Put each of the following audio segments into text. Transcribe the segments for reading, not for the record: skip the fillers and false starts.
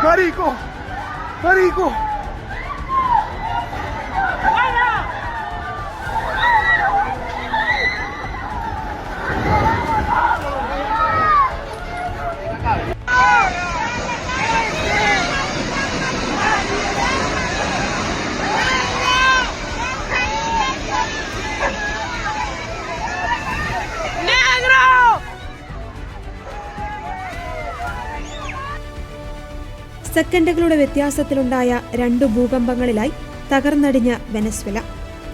Marico! Marico! സെക്കൻഡുകളുടെ വ്യത്യാസത്തിലുണ്ടായ 2 ഭൂകമ്പങ്ങളിലായി തകർന്നടിഞ്ഞ Venezuela.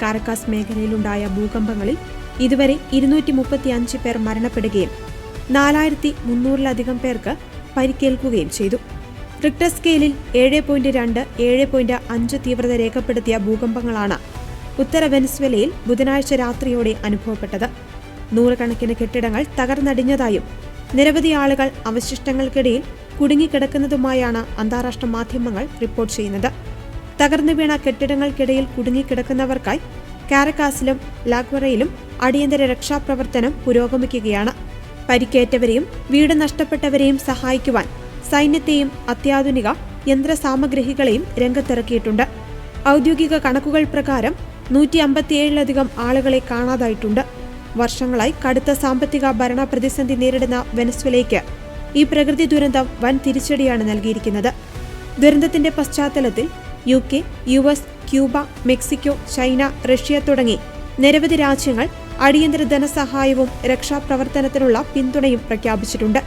കാരക്കാസ് മേഖലയിലുണ്ടായ ഭൂകമ്പങ്ങളിൽ ഇതുവരെ 235 പേർ മരണപ്പെടുകയും 4300-ലധികം പേർക്ക് പരിക്കേൽക്കുകയും ചെയ്തു. റിക്ടർ സ്കെയിലിൽ 7.2, 7.5 തീവ്രത രേഖപ്പെടുത്തിയ ഭൂകമ്പങ്ങളാണ് ഉത്തര വെനസ്വേലയിൽ ബുധനാഴ്ച രാത്രിയോടെ അനുഭവപ്പെട്ടത്. നൂറുകണക്കിന് കെട്ടിടങ്ങൾ തകർന്നടിഞ്ഞതായും നിരവധി ആളുകൾ അവശിഷ്ടങ്ങൾക്കിടയിൽ കുടുങ്ങിക്കിടക്കുന്നതുമായാണ് അന്താരാഷ്ട്ര മാധ്യമങ്ങൾ റിപ്പോർട്ട് ചെയ്യുന്നത്. തകർന്നു വീണ കെട്ടിടങ്ങൾക്കിടയിൽ കുടുങ്ങിക്കിടക്കുന്നവർക്കായി കാരക്കാസിലും ലാഗ്വറയിലും അടിയന്തര രക്ഷാപ്രവർത്തനം പുരോഗമിക്കുകയാണ്. പരിക്കേറ്റവരെയും വീട് നഷ്ടപ്പെട്ടവരെയും സഹായിക്കുവാൻ സൈന്യത്തെയും അത്യാധുനിക യന്ത്രസാമഗ്രികളെയും രംഗത്തിറക്കിയിട്ടുണ്ട്. ഔദ്യോഗിക കണക്കുകൾ പ്രകാരം 157-ലധികം ആളുകളെ കാണാതായിട്ടുണ്ട്. വർഷങ്ങളായി കടുത്ത സാമ്പത്തിക ഭരണ പ്രതിസന്ധി നേരിടുന്ന വെനസ്വേലയ്ക്ക് ഈ പ്രകൃതി ദുരന്തം വൻ തിരിച്ചടിയാണ് നൽകിയിരിക്കുന്നത്. ദുരന്തത്തിന്റെ പശ്ചാത്തലത്തിൽ UK, US, Cuba, Mexico, China, Russia തുടങ്ങി നിരവധി രാജ്യങ്ങൾ അടിയന്തര ധനസഹായവും രക്ഷാപ്രവർത്തനത്തിനുള്ള പിന്തുണയും പ്രഖ്യാപിച്ചിട്ടുണ്ട്.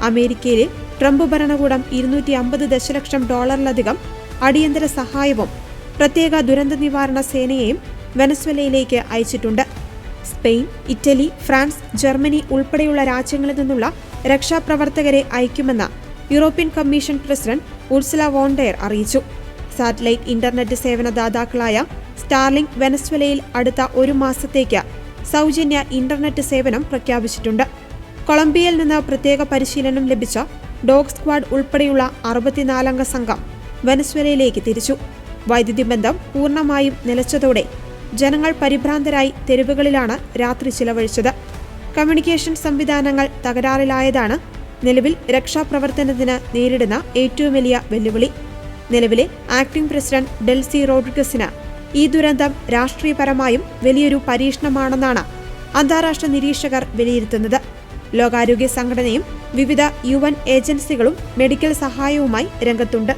അമേരിക്കയിലെ ട്രംപ് ഭരണകൂടം $250 ദശലക്ഷം അടിയന്തര സഹായവും പ്രത്യേക ദുരന്ത നിവാരണ സേനയെയും വെനസ്വേലയിലേക്ക് അയച്ചിട്ടുണ്ട്. സ്പെയിൻ, ഇറ്റലി, ഫ്രാൻസ്, ജർമ്മനി ഉൾപ്പെടെയുള്ള രാജ്യങ്ങളിൽ നിന്നുള്ള രക്ഷാപ്രവർത്തകരെ അയക്കുമെന്ന് European Commission president Ursula von der അറിയിച്ചു. സാറ്റലൈറ്റ് ഇന്റർനെറ്റ് സേവന ദാതാക്കളായ സ്റ്റാർലിങ്ക് വെനസ്വേലയിൽ അടുത്ത 1 മാസത്തേക്ക് സൗജന്യ ഇന്റർനെറ്റ് സേവനം പ്രഖ്യാപിച്ചിട്ടുണ്ട്. കൊളംബിയയിൽ നിന്ന് പ്രത്യേക പരിശീലനം ലഭിച്ച ഡോഗ് സ്ക്വാഡ് ഉൾപ്പെടെയുള്ള 64-അംഗ സംഘം വെനസ്വേലയിലേക്ക് തിരിച്ചു. വൈദ്യുതി ബന്ധം പൂർണ്ണമായും നിലച്ചതോടെ ജനങ്ങൾ പരിഭ്രാന്തരായി തെരുവുകളിലാണ് രാത്രി ചിലവഴിച്ചത്. കമ്മ്യൂണിക്കേഷൻ സംവിധാനങ്ങൾ തകരാറിലായതാണ് നിലവിൽ രക്ഷാപ്രവർത്തനത്തിന് നേരിടുന്ന ഏറ്റവും വലിയ വെല്ലുവിളി. നിലവിലെ ആക്ടിംഗ് പ്രസിഡന്റ് ഡെൽസി റോഡ്രിഗസിന് ഈ ദുരന്തം രാഷ്ട്രീയപരമായും വലിയൊരു പരീക്ഷണമാണെന്നാണ് അന്താരാഷ്ട്ര നിരീക്ഷകർ വിലയിരുത്തുന്നത്. ലോകാരോഗ്യ സംഘടനയും വിവിധ UN ഏജൻസികളും മെഡിക്കൽ സഹായവുമായി രംഗത്തുണ്ട്.